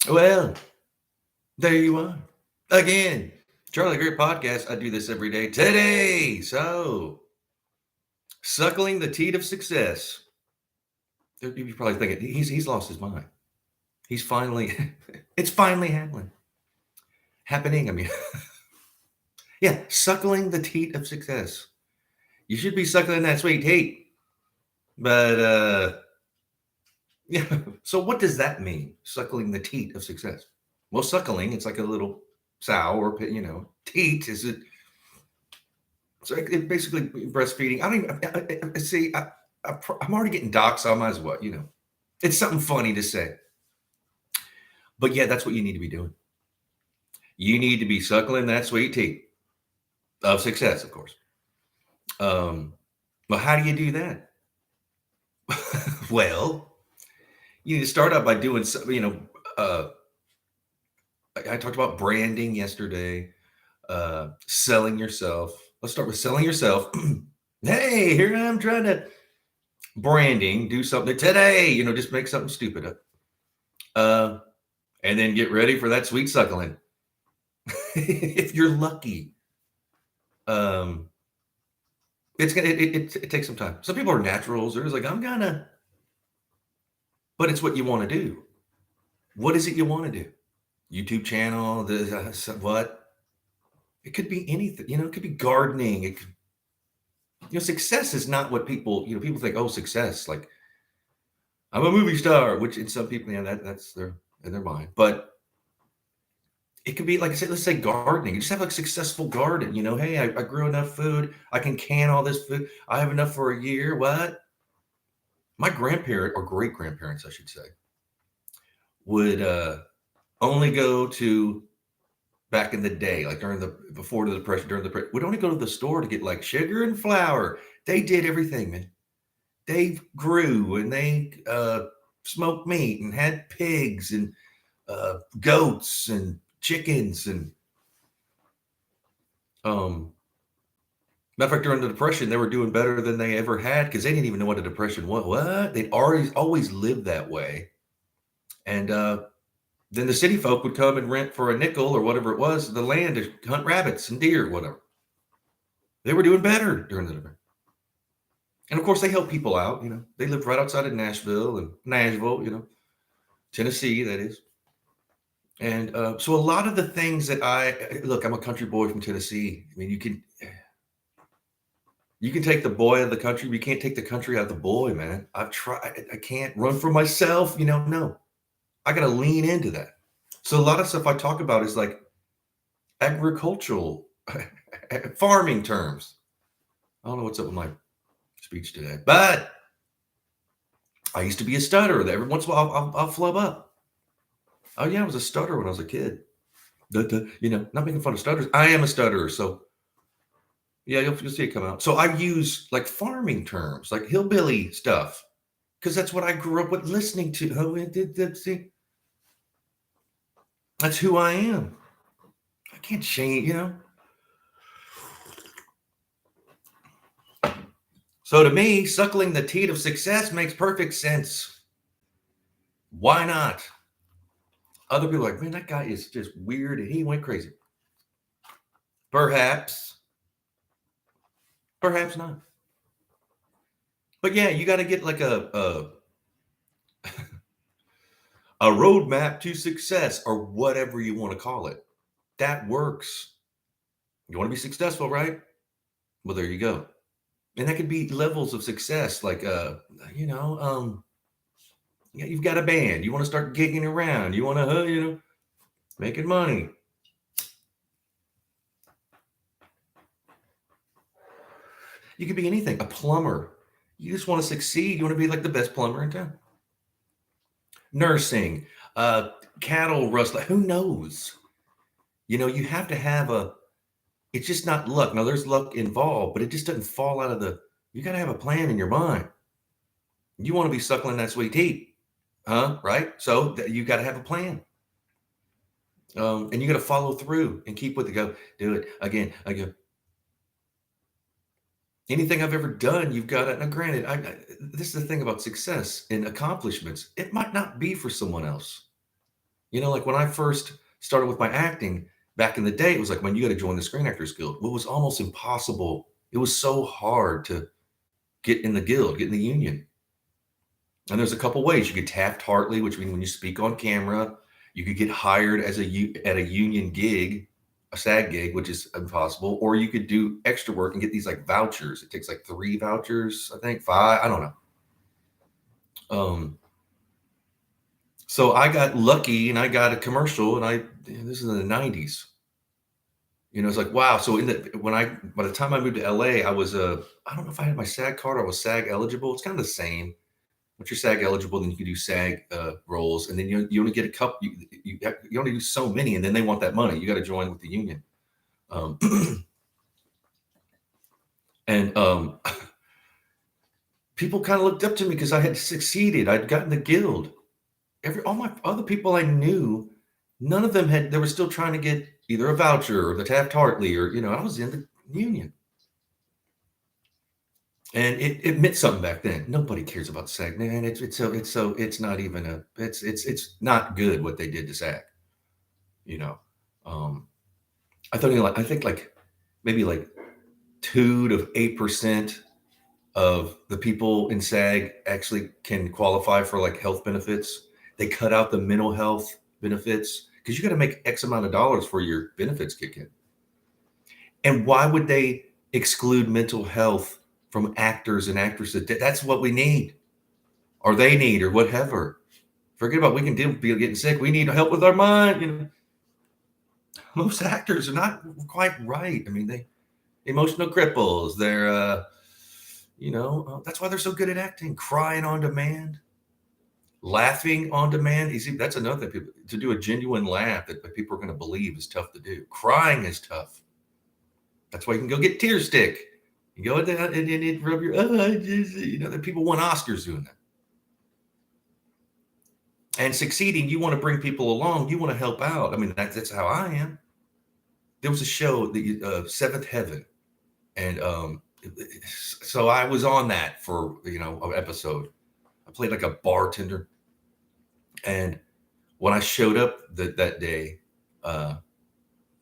Well, there you are. Again, Charlie Greer podcast. I do this every day. Today, suckling the teat of success. You're probably thinking he's lost his mind. He's finally, it's finally happening. I mean, yeah, suckling the teat of success. You should be suckling that sweet teat, but yeah. So what does that mean? Suckling the teat of success. Well, suckling, it's like a little sow or teat is it. So it basically breastfeeding. I don't even see. I'm already getting doxxed, so I might as well. It's something funny to say, but yeah, that's what you need to be doing. You need to be suckling that sweet tea of success, of course. Well, how do you do that? Well, you need to start out by doing some. I talked about branding yesterday. Selling yourself. Let's start with selling yourself. Hey, here I'm trying to branding, do something today, just make something stupid up. And then get ready for that sweet suckling. If you're lucky. Um, it takes some time. Some people are naturals. They're just like, I'm gonna, but it's what you want to do. What is it you want to do? YouTube channel, what? It could be anything, it could be gardening. It could, success is not what people think, oh, success, like I'm a movie star, which in some people, that's their in their mind. But it could be like I said, let's say gardening. You just have a successful garden. Hey, I grew enough food. I can can all this food. I have enough for a year. What? My grandparent or great grandparents, I should say, would only go to back in the day, like before the depression, during the would only go to the store to get like sugar and flour. They did everything, man. They grew and they smoked meat and had pigs and goats and chickens and matter of fact, during the depression, they were doing better than they ever had because they didn't even know what a depression was. What? They'd always lived that way, and then the city folk would come and rent for a nickel or whatever it was the land to hunt rabbits and deer, whatever. They were doing better during the depression. And of course, they helped people out. They lived right outside of Nashville, Tennessee, that is. And so a lot of the things that look, I'm a country boy from Tennessee. I mean, you can take the boy out of the country, but you can't take the country out of the boy, man. I've tried. I can't run for myself. No. I got to lean into that. So a lot of stuff I talk about is like agricultural, farming terms. I don't know what's up with my speech today, but I used to be a stutterer. Every once in a while, I'll flub up. Oh yeah, I was a stutterer when I was a kid. Not making fun of stutters. I am a stutterer, so yeah, you'll see it come out. So I use like farming terms, like hillbilly stuff, because that's what I grew up with listening to. Oh, see, that's who I am. I can't change. So to me, suckling the teat of success makes perfect sense. Why not? Other people are like, man, that guy is just weird and he went crazy. Perhaps not. But yeah, you got to get like a roadmap to success or whatever you want to call it. That works. You want to be successful, right? Well, there you go. And that could be levels of success, like you've got a band, you want to start gigging around, you want to making money. You could be anything. A plumber. You just want to succeed. You want to be like the best plumber in town. Nursing, cattle rustler. Who knows? You have to have it's just not luck. Now there's luck involved, but it just doesn't fall out of you got to have a plan in your mind. You want to be suckling that sweet tea, huh? Right? So you got to have a plan. And you got to follow through and keep with it. Go do it again. I go. Anything I've ever done, you've got to. Now, granted, this is the thing about success and accomplishments. It might not be for someone else. Like when I first started with my acting back in the day, it was like, when you got to join the Screen Actors Guild. It was almost impossible. It was so hard to get in the guild, get in the union. And there's a couple ways. You could Taft-Hartley, which means when you speak on camera, you could get hired as at a union gig, a SAG gig, which is impossible, or you could do extra work and get these like vouchers. It takes like 3 vouchers, I think 5, I don't know. So I got lucky and I got a commercial, and this is in the 90s. It's like, wow. So by the time I moved to LA, I was I don't know if I had my SAG card or I was SAG eligible. It's kind of the same. Once you're SAG eligible, then you can do SAG roles, and then you only get a couple. You only do so many, and then they want that money. You got to join with the union. And people kind of looked up to me because I had succeeded. I'd gotten the guild. All my other people I knew, none of them had. They were still trying to get either a voucher or the Taft-Hartley, or I was in the union. And it meant something back then. Nobody cares about SAG, man. It's not even it's not good what they did to SAG. I think like maybe like 2 to 8% of the people in SAG actually can qualify for like health benefits. They cut out the mental health benefits because you got to make X amount of dollars for your benefits kick in. And why would they exclude mental health from actors and actresses? That's what we need, or they need, or whatever. Forget about we can deal with people getting sick. We need help with our mind. Most actors are not quite right. I mean, they emotional cripples. They're, that's why they're so good at acting. Crying on demand, laughing on demand. That's another thing. To do a genuine laugh that people are going to believe is tough to do. Crying is tough. That's why you can go get Tear Stick. You go down and rub your that people won Oscars doing that. And succeeding, you want to bring people along. You want to help out. I mean, that's how I am. There was a show, the Seventh Heaven, and so I was on that for an episode. I played like a bartender, and when I showed up that day,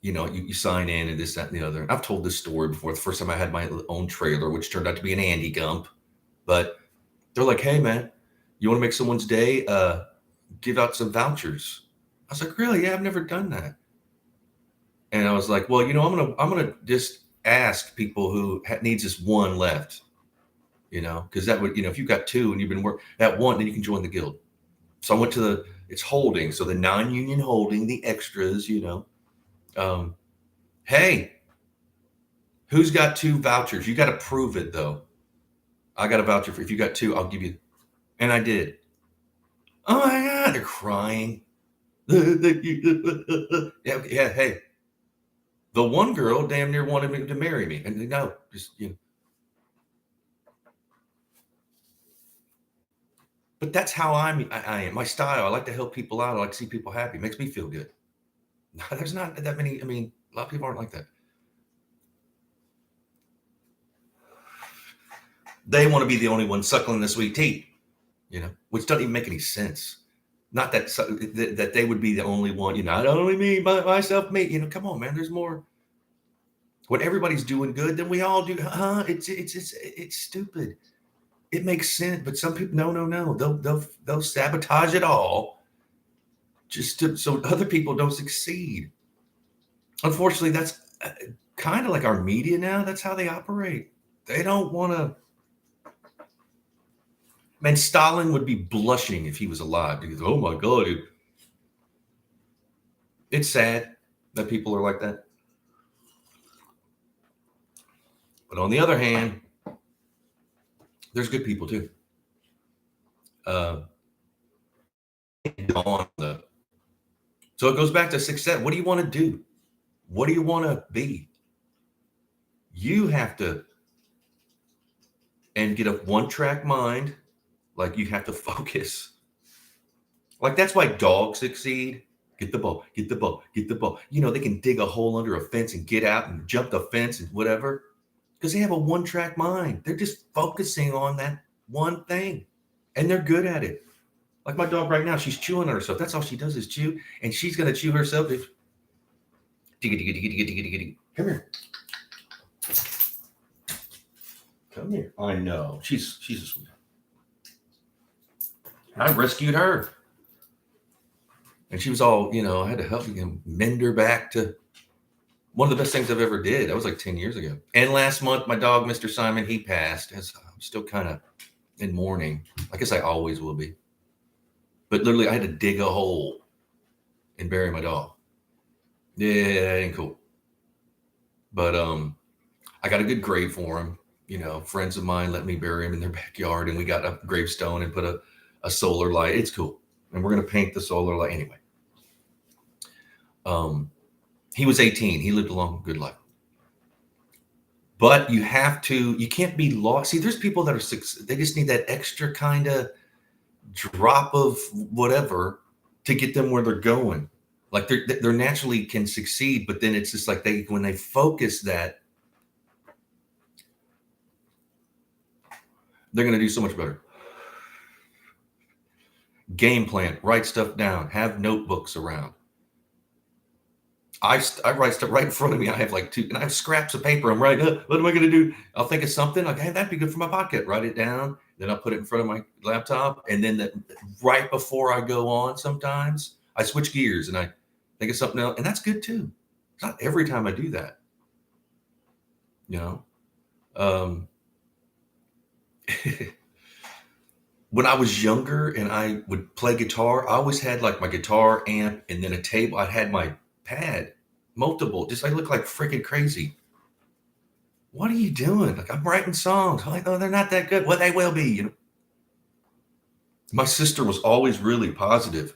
you sign in and this, that, and the other. I've told this story before. The first time I had my own trailer, which turned out to be an Andy Gump, but they're like, "Hey, man, you want to make someone's day? Give out some vouchers." I was like, "Really? Yeah, I've never done that." And I was like, "Well, I'm gonna just ask people who needs this one left, because that would, if you've got 2 and you've been working that one, then you can join the guild." So I went to it's holding, so the non-union holding, the extras, hey, who's got 2 vouchers? You got to prove it though. I got a voucher if you got 2, I'll give you. And I did. Oh my God, they're crying. Yeah, hey. The one girl damn near wanted me to marry me. And no, just, But that's how I am. My style. I like to help people out. I like to see people happy. It makes me feel good. There's not that many. I mean, a lot of people aren't like that. They want to be the only one suckling the sweet teat, which doesn't even make any sense. Not that they would be the only one, not only me, myself, me. Come on, man. There's more. When everybody's doing good, then we all do. It's stupid. It makes sense, but some people, no. They'll sabotage it all just so other people don't succeed. Unfortunately, that's kind of like our media now. That's how they operate. They don't want to. Man, Stalin would be blushing if he was alive because, oh my God, it's sad that people are like that. But on the other hand, there's good people too. So it goes back to success. What do you want to do? What do you want to be? You have to get a one-track mind. Like you have to focus. Like that's why dogs succeed. Get the ball, get the ball, get the ball. They can dig a hole under a fence and get out and jump the fence and whatever. Because they have a one-track mind. They're just focusing on that one thing. And they're good at it. Like my dog right now, she's chewing on herself. That's all she does is chew, and she's gonna chew herself. Come here. Come here. I know. She's a sweetheart. I rescued her. And she was all, I had to help mend her back to one of the best things I've ever did. That was like 10 years ago. And last month, my dog, Mr. Simon, he passed. I'm still kind of in mourning. I guess I always will be. But literally, I had to dig a hole and bury my dog. Yeah, that ain't cool. But I got a good grave for him. Friends of mine let me bury him in their backyard, and we got a gravestone and put a solar light. It's cool. And we're going to paint the solar light anyway. He was 18. He lived a long, good life. But you can't be lost. See, there's people that they just need that extra kind of drop of whatever to get them where they're going. Like they're naturally can succeed, but then it's just like when they focus that, they're going to do so much better. Game plan, write stuff down, have notebooks around. I write stuff right in front of me. I have and I have scraps of paper. I'm writing, what am I going to do? I'll think of something like, hey, that'd be good for my podcast. Write it down. Then I'll put it in front of my laptop. And then right before I go on, sometimes I switch gears and I think of something else. And that's good too. It's not every time I do that. When I was younger and I would play guitar, I always had like my guitar amp and then a table. I had my pad, multiple, just I look like freaking crazy. What are you doing? Like, I'm writing songs. I'm like, oh, they're not that good. Well, they will be, My sister was always really positive.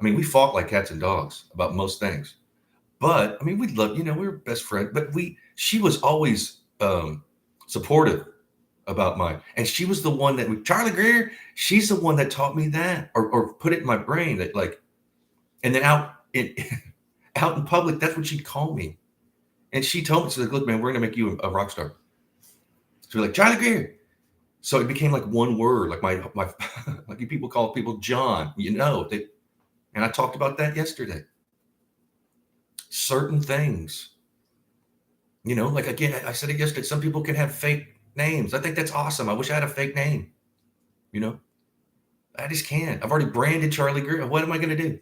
I mean, we fought like cats and dogs about most things. But I mean, we loved, we were best friends, but she was always supportive about and she was the one that Charlie Greer, she's the one that taught me that or put it in my brain that and then out in public, that's what she'd call me. And she told me, she's like, look, man, we're going to make you a rock star. So we're like, Charlie Greer. So it became like one word, like my like people call people John, and I talked about that yesterday. Certain things, like again, I said it yesterday, some people can have fake names. I think that's awesome. I wish I had a fake name. I just can't. I've already branded Charlie Greer. What am I going to do?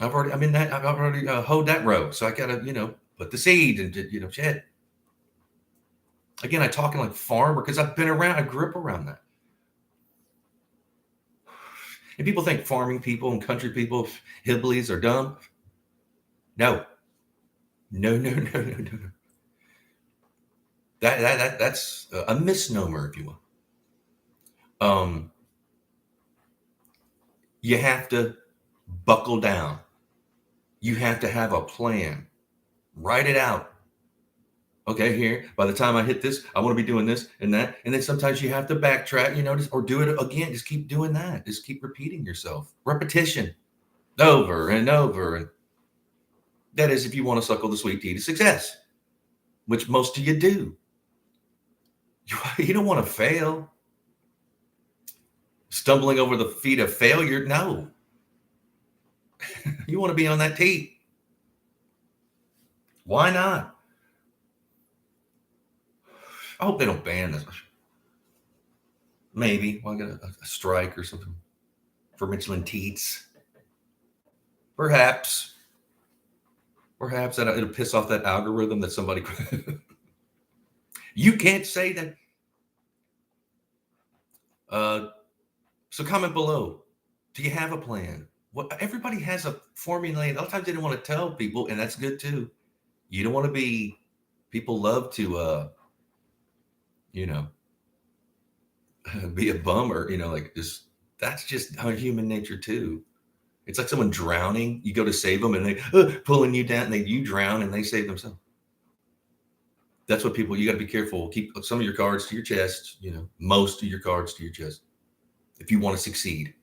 I've already hoed that row. So I got to, put the seed and, shit. Again, I talking like farmer because I've been around. I grew up around that. And people think farming people and country people, hillbillies are dumb. No. That's a misnomer, if you will. You have to buckle down. You have to have a plan. Write it out. Okay, here, by the time I hit this, I want to be doing this and that. And then sometimes you have to backtrack, or do it again. Just keep doing that. Just keep repeating yourself. Repetition over and over. And that is if you want to suckle the sweet tea to success, which most of you do. You don't want to fail. Stumbling over the feet of failure, no. You want to be on that teat. Why not? I hope they don't ban this. Maybe. Well, I got a strike or something for Michelin Teats. Perhaps that it'll piss off that algorithm that somebody. You can't say that. So comment below. Do you have a plan? Everybody has a formula. A lot of times they don't want to tell people, and that's good too. You don't want to be. People love to, be a bummer. That's just how human nature too. It's like someone drowning. You go to save them, and they pulling you down, and you drown, and they save themselves. That's what you got to be careful. Keep some of your cards to your chest. Most of your cards to your chest if you want to succeed.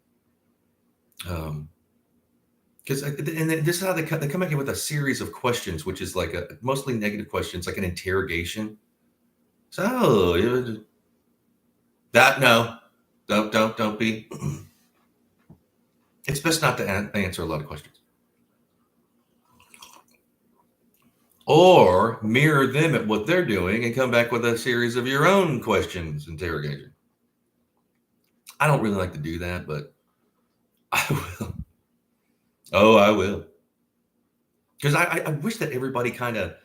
Because this is how they come at you with a series of questions, which is like mostly negative questions, like an interrogation. So that no, don't be. best not to answer a lot of questions. Or mirror them at what they're doing and come back with a series of your own questions, interrogation. I don't really like to do that, but I will. Oh, I will. Because I wish that everybody kind of,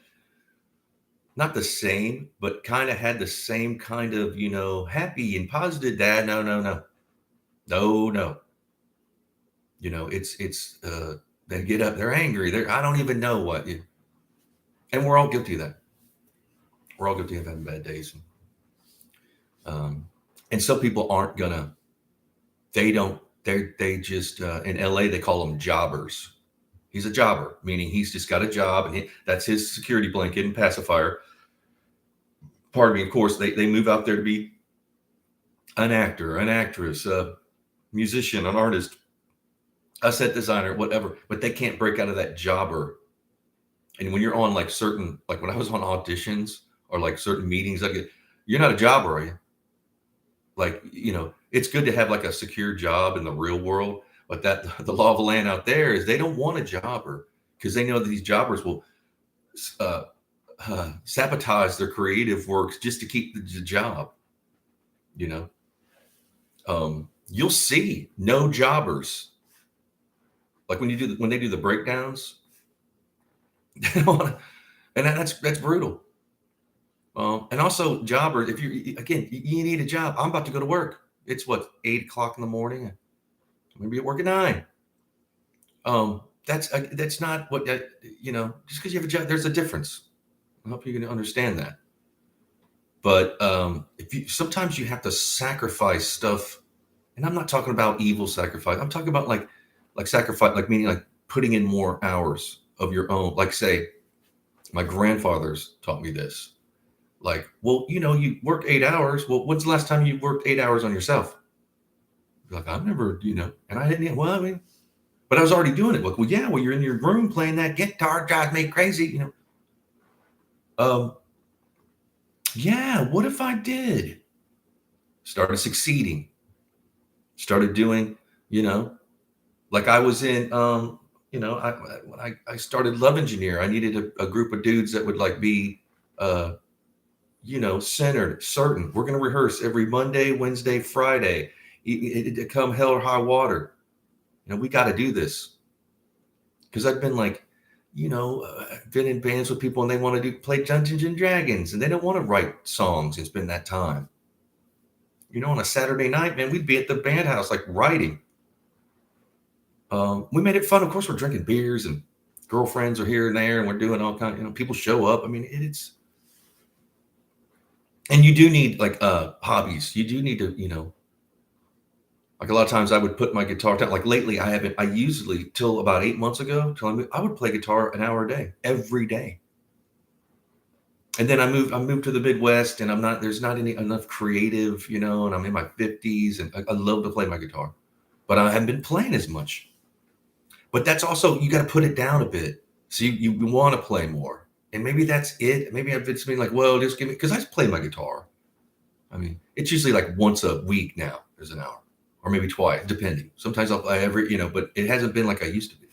not the same, but kind of had the same kind of, happy and positive dad. No, no, no. No, no. They get up, they're angry. I don't even know what. And we're all guilty of that. We're all guilty of having bad days. And some people aren't gonna, they just, in LA, they call them jobbers. He's a jobber, meaning he's just got a job and that's his security blanket and pacifier. Pardon me, of course, they move out there to be an actor, an actress, a musician, an artist, a set designer, whatever, but they can't break out of that jobber. And when you're on like when I was on auditions or like certain meetings, you're not a jobber, are you? Like, it's good to have like a secure job in the real world, but the law of the land out there is they don't want a jobber because they know that these jobbers will sabotage their creative works just to keep the job. You'll see no jobbers. Like when they do the breakdowns, they don't wanna, and that's brutal. And also jobbers, if you need a job. I'm about to go to work. It's what, 8:00 in the morning. Maybe at work at 9. That's not what, just because you have a job, there's a difference. I hope you can understand that. But sometimes you have to sacrifice stuff, and I'm not talking about evil sacrifice. I'm talking about like sacrifice, like meaning like putting in more hours of your own. Like say, my grandfathers taught me this. Like, well, you work 8 hours. Well, when's the last time you worked 8 hours on yourself? Like, I've never, and I didn't. Well, I mean, but I was already doing it. Like, well, yeah, well, you're in your room playing that guitar, drives me crazy. Yeah, what if I did? Started succeeding. Started doing, like I was in, when I started Love Engineer, I needed a group of dudes that would like be, centered, certain. We're going to rehearse every Monday, Wednesday, Friday. It come hell or high water. We got to do this. Because I've been like, been in bands with people and they want to play Dungeons and Dragons and they don't want to write songs and spend that time. On a Saturday night, man, we'd be at the band house, like writing. We made it fun. Of course, we're drinking beers and girlfriends are here and there and we're doing all kinds, people show up. I mean, and you do need like hobbies. You do need to, like a lot of times I would put my guitar down. Like lately I usually till about 8 months ago, I would play guitar an hour a day, every day. And then I moved to the Midwest and there's not enough creative, and I'm in my 50s and I love to play my guitar, but I haven't been playing as much. But that's also, you got to put it down a bit. So you want to play more. And maybe that's it. Maybe I've been saying like, well, just give me, because I play my guitar. I mean, it's usually like once a week now, there's an hour, or maybe twice, depending. Sometimes I'll play but it hasn't been like I used to be.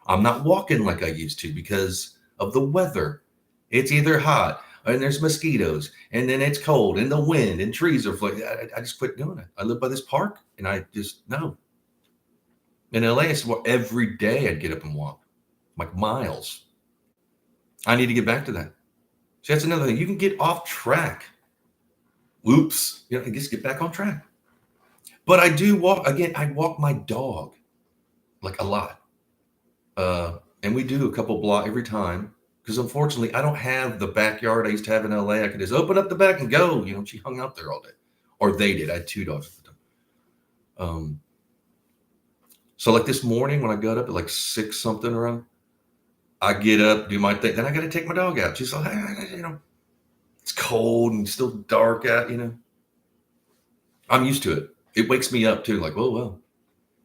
I'm not walking like I used to because of the weather. It's either hot and there's mosquitoes and then it's cold and the wind and trees are flying. I just quit doing it. I live by this park and I just, no. In LA, it's every day I'd get up and walk, like miles. I need to get back to that. So that's another thing. You can get off track. Oops. Just get back on track. But I do walk, again, I walk my dog like a lot. And we do a couple block every time. Because unfortunately, I don't have the backyard I used to have in LA. I could just open up the back and go. She hung out there all day. Or they did. I had 2 dogs at the time. So like this morning when I got up at like 6 something around, I get up, do my thing. Then I got to take my dog out. She's like, it's cold and still dark out, I'm used to it. It wakes me up too. Like, oh, well.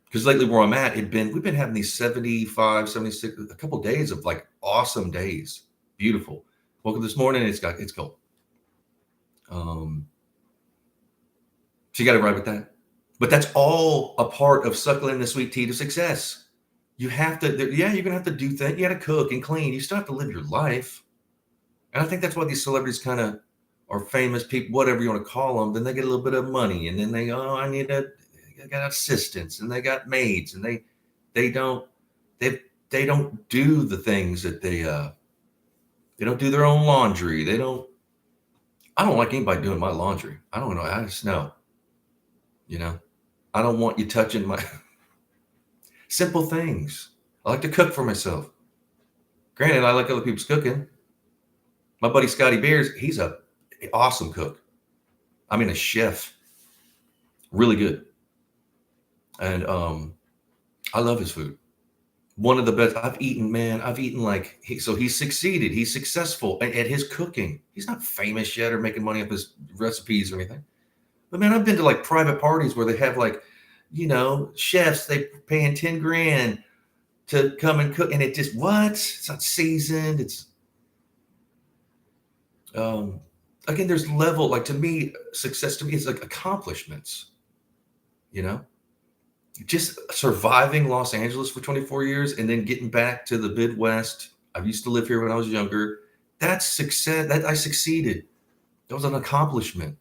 Because lately where I'm at, we've been having these 75, 76, a couple of days of like awesome days. Beautiful. Woke up this morning, it's cold. So you got to ride with that. But that's all a part of suckling the sweet tea to success. You have to, yeah, you're gonna have to do things. You got to cook and clean. You still have to live your life. And I think that's why these celebrities kind of are famous people, whatever you want to call them. Then they get a little bit of money, and then they go, oh, I got assistants, and they got maids, and they don't they don't do the things that they don't do their own laundry. They don't. I don't like anybody doing my laundry. I don't know. I just know, you know. I don't want you touching my simple things. I like to cook for myself. Granted, I like other people's cooking. My buddy Scotty Beers, he's a awesome cook. I mean, a chef, really good. And I love his food. One of the best I've eaten, man. I've eaten like so he's succeeded. He's successful at his cooking. He's not famous yet or making money off his recipes or anything. But man, I've been to like private parties where they have like, chefs, they paying 10 grand to come and cook. And it just, what? It's not seasoned. It's, again, there's level, like to me, success to me is like accomplishments, just surviving Los Angeles for 24 years and then getting back to the Midwest. I used to live here when I was younger. That's success. That I succeeded. That was an accomplishment.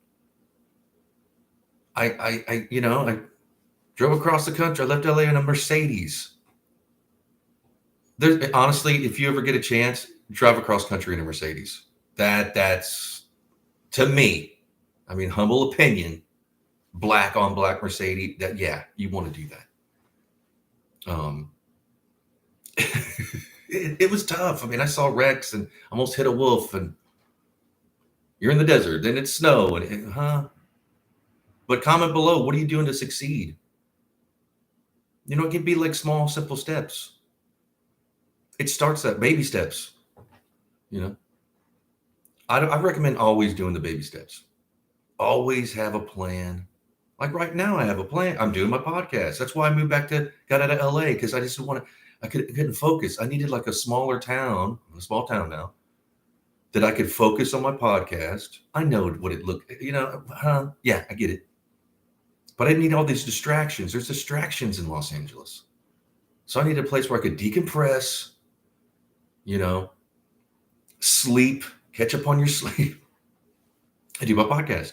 I drove across the country. I left LA in a Mercedes. There's honestly, if you ever get a chance, drive across country in a Mercedes. That's to me, I mean, humble opinion, black on black Mercedes. That yeah, you want to do that. It was tough. I mean, I saw wrecks and almost hit a wolf, and you're in the desert, then it's snow, But comment below, what are you doing to succeed? It can be like small, simple steps. It starts at baby steps. I recommend always doing the baby steps. Always have a plan. Like right now, I have a plan. I'm doing my podcast. That's why I got out of LA, because I just I couldn't focus. I needed like a small town now, that I could focus on my podcast. I know what it looked, yeah, I get it. But I didn't need all these distractions. There's distractions in Los Angeles. So I needed a place where I could decompress, sleep, catch up on your sleep. I do my podcast.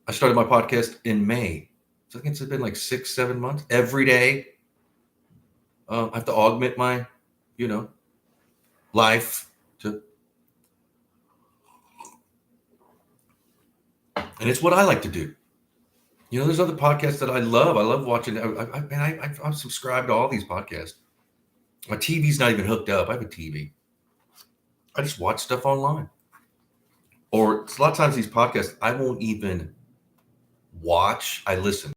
I started my podcast in May. So I think it's been like 6-7 months. Every day, I have to augment my, life to. And it's what I like to do. There's other podcasts that I love. I love watching. I've subscribed to all these podcasts. My TV's not even hooked up. I have a TV. I just watch stuff online. Or a lot of times these podcasts, I won't even watch. I listen.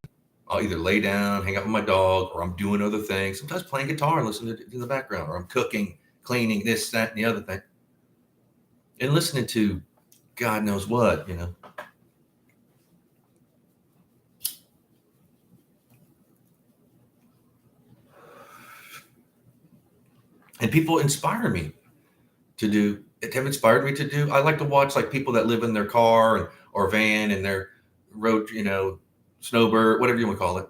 I'll either lay down, hang out with my dog, or I'm doing other things. Sometimes playing guitar and listening to it in the background, or I'm cooking, cleaning, this, that, and the other thing. And listening to God knows what, And people inspire me have inspired me to do. I like to watch like people that live in their car or van and their road, snowbird, whatever you want to call it.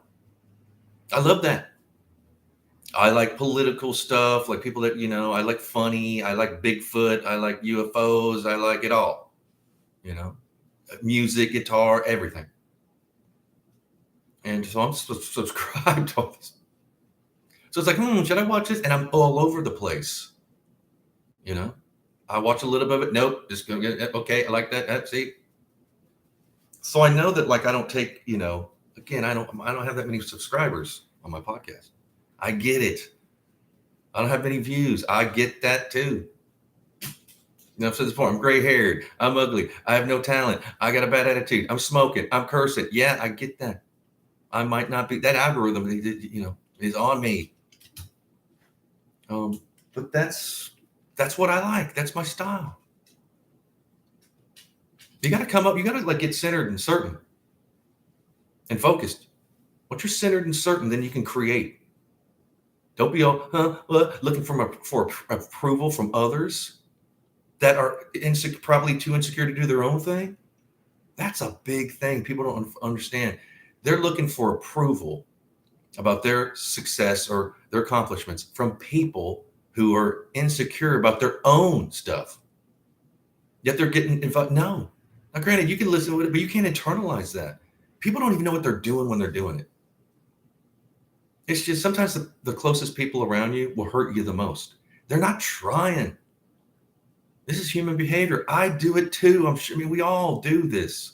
I love that. I like political stuff, like people that, I like funny. I like Bigfoot. I like UFOs. I like it all, music, guitar, everything. And so I'm subscribed to all this. So it's like, should I watch this? And I'm all over the place. I watch a little bit of it. Nope. Just go get it. Okay. I like that. See? So I know that like, I don't take, again, I don't have that many subscribers on my podcast. I get it. I don't have many views. I get that too. I've said this before. I'm gray haired. I'm ugly. I have no talent. I got a bad attitude. I'm smoking. I'm cursing. Yeah, I get that. I might not be, that algorithm, is on me. But that's what I like. That's my style. You got to come up. You got to like get centered and certain and focused. Once you're centered and certain, then you can create. Don't be all looking for approval from others that are probably too insecure to do their own thing. That's a big thing. People don't understand. They're looking for approval about their success or their accomplishments from people who are insecure about their own stuff. Yet they're getting involved. No. Now, granted, you can listen to it, but you can't internalize that. People don't even know what they're doing when they're doing it. It's just sometimes the closest people around you will hurt you the most. They're not trying. This is human behavior. I do it too. I'm sure. I mean, we all do this.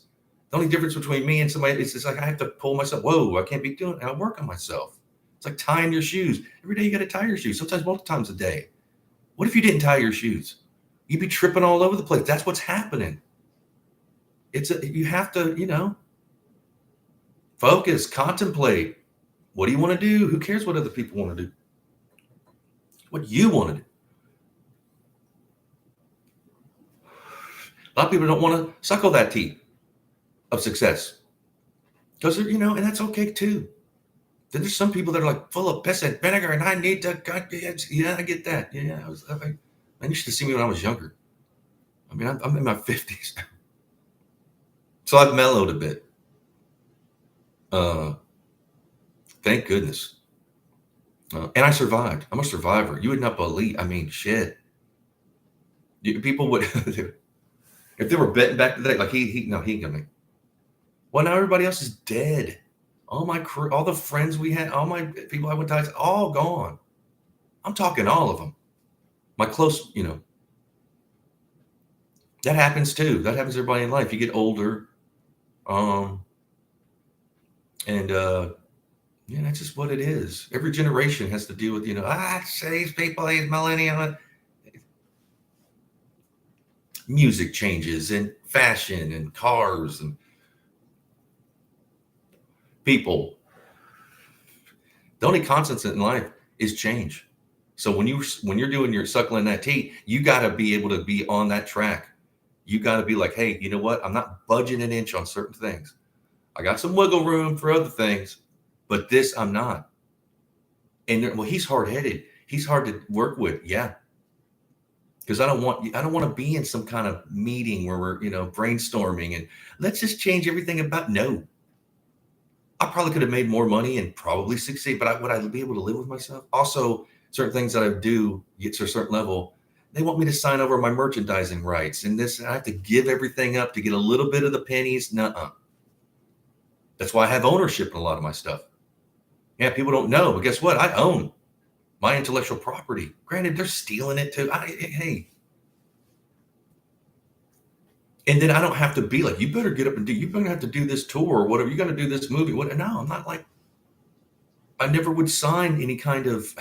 The only difference between me and somebody is it's like I have to pull myself. Whoa, I can't be doing it. I work on myself. It's like tying your shoes. Every day you got to tie your shoes, sometimes multiple times a day. What if you didn't tie your shoes? You'd be tripping all over the place. That's what's happening. You have to, focus, contemplate. What do you want to do? Who cares what other people want to do? What you want to do. A lot of people don't want to suckle that teat of success because and that's okay too. Then there's some people that are like full of piss and vinegar, and I need to. Yeah, I get that. Yeah, I used to see me when I was younger. I mean, I'm in my 50s, so I've mellowed a bit. Thank goodness. And I survived. I'm a survivor. You would not believe. I mean, shit. People would, if they were betting back today, like he ain't gonna make. Well, now everybody else is dead. All my crew, all the friends we had, all my people I went to, all gone. I'm talking all of them. My close, that happens too. That happens to everybody in life. You get older. That's just what it is. Every generation has to deal with, these people, these millennials. Music changes and fashion and cars and people. The only constant in life is change. So when you're doing your suckling that teat, you got to be able to be on that track. You got to be like, hey, you know what? I'm not budging an inch on certain things. I got some wiggle room for other things, but this I'm not. And he's hard-headed. He's hard to work with. Yeah. Because I don't want to be in some kind of meeting where we're, brainstorming and let's just change everything about. No. I probably could have made more money and probably succeed, but would I be able to live with myself? Also, certain things that I do get to a certain level, they want me to sign over my merchandising rights and this, and I have to give everything up to get a little bit of the pennies. Nuh-uh. That's why I have ownership in a lot of my stuff. Yeah, people don't know, but guess what? I own my intellectual property. Granted, they're stealing it too. Hey. And then I don't have to be like, you better get up and you better have to do this tour or whatever. You got to do this movie. What? No, I'm not like, I never would sign any kind of,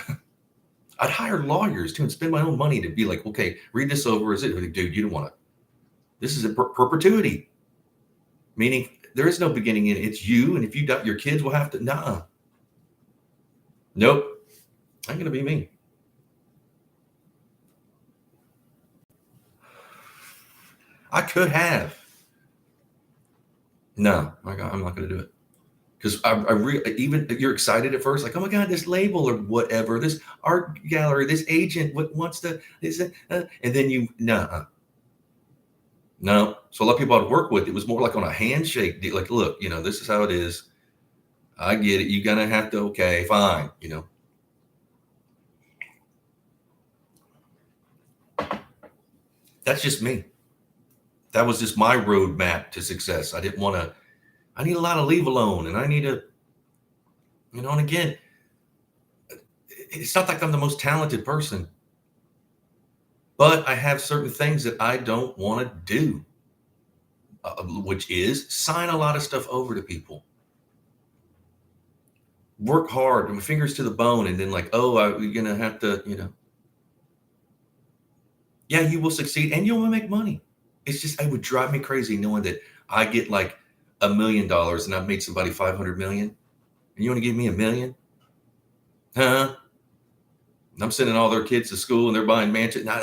I'd hire lawyers too and spend my own money to be like, okay, read this over. Is it, dude, you don't want to, this is a perpetuity. Meaning there is no beginning in it. It's you. And if you die, your kids will have to, nah. Nope. I'm going to be me. I could have. No, I'm not going to do it. Because I really, even you're excited at first, like, oh my God, this label or whatever, this art gallery, this agent wants to, and then no. So a lot of people I'd work with, it was more like on a handshake deal. Like, look, this is how it is. I get it. You're going to have to, okay, fine, That's just me. That was just my roadmap to success. I need a lot of leave alone. And I need to, and again, it's not like I'm the most talented person, but I have certain things that I don't want to do, which is sign a lot of stuff over to people. Work hard, my fingers to the bone, and then like, oh, you're going to have to, yeah, you will succeed and you'll make money. It's just, it would drive me crazy knowing that I get like $1 million and I've made somebody 500 million and you want to give me $1 million? Huh? I'm sending all their kids to school and they're buying mansions. Now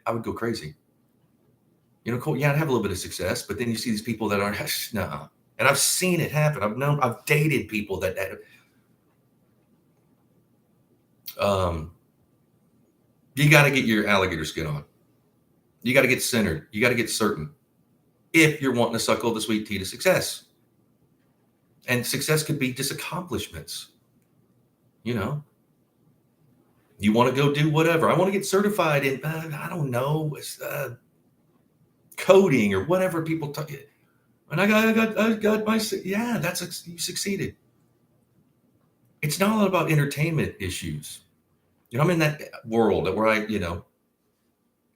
I would go crazy. Cool. Yeah, I'd have a little bit of success, but then you see these people that aren't, no. And I've seen it happen. I've dated people that you got to get your alligator skin on. You got to get centered. You got to get certain if you're wanting to suckle the sweet tea to success. And success could be just accomplishments. You know, you want to go do whatever. I want to get certified in, I don't know, coding or whatever people talk. And I got my, yeah, you succeeded. It's not all about entertainment issues. I'm in that world where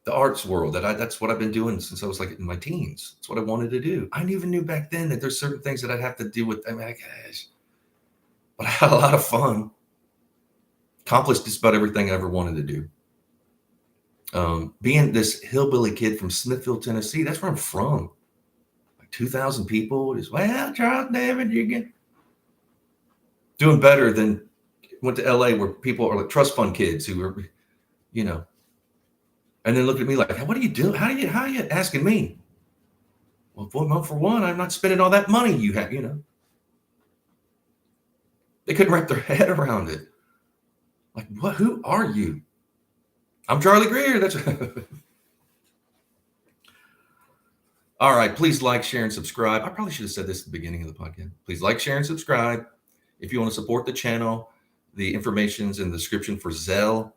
the arts world that's what I've been doing since I was like in my teens. It's what I wanted to do. I even knew back then that there's certain things that I'd have to deal with. I mean, gosh, but I had a lot of fun. Accomplished just about everything I ever wanted to do. Being this hillbilly kid from Smithfield, Tennessee, that's where I'm from. Like 2,000 people. Just, well, Charles David, you get doing better than went to LA where people are like trust fund kids who are, and then look at me like, what are you doing? How are you asking me? Well, for one, I'm not spending all that money you have, They couldn't wrap their head around it. Like, what? Who are you? I'm Charlie Greer. That's all right. Please like, share, and subscribe. I probably should have said this at the beginning of the podcast. Please like, share, and subscribe. If you want to support the channel, the information's in the description for Zelle.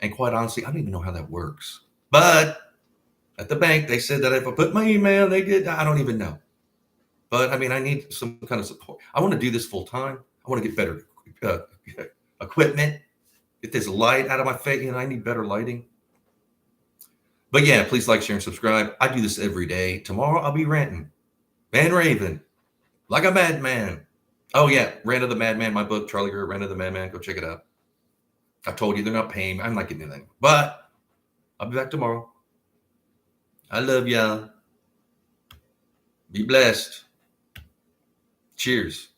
And quite honestly, I don't even know how that works. But at the bank, they said that if I put my email, they did. I don't even know. But I mean, I need some kind of support. I want to do this full time. I want to get better equipment. Get this light out of my face. I need better lighting. But yeah, please like, share, and subscribe. I do this every day. Tomorrow I'll be ranting and raving like a madman. Oh yeah, Rant of the Madman, my book, Charlie Greer, Rant of the Madman. Go check it out. I told you they're not paying me. I'm not getting anything. But I'll be back tomorrow. I love y'all. Be blessed. Cheers.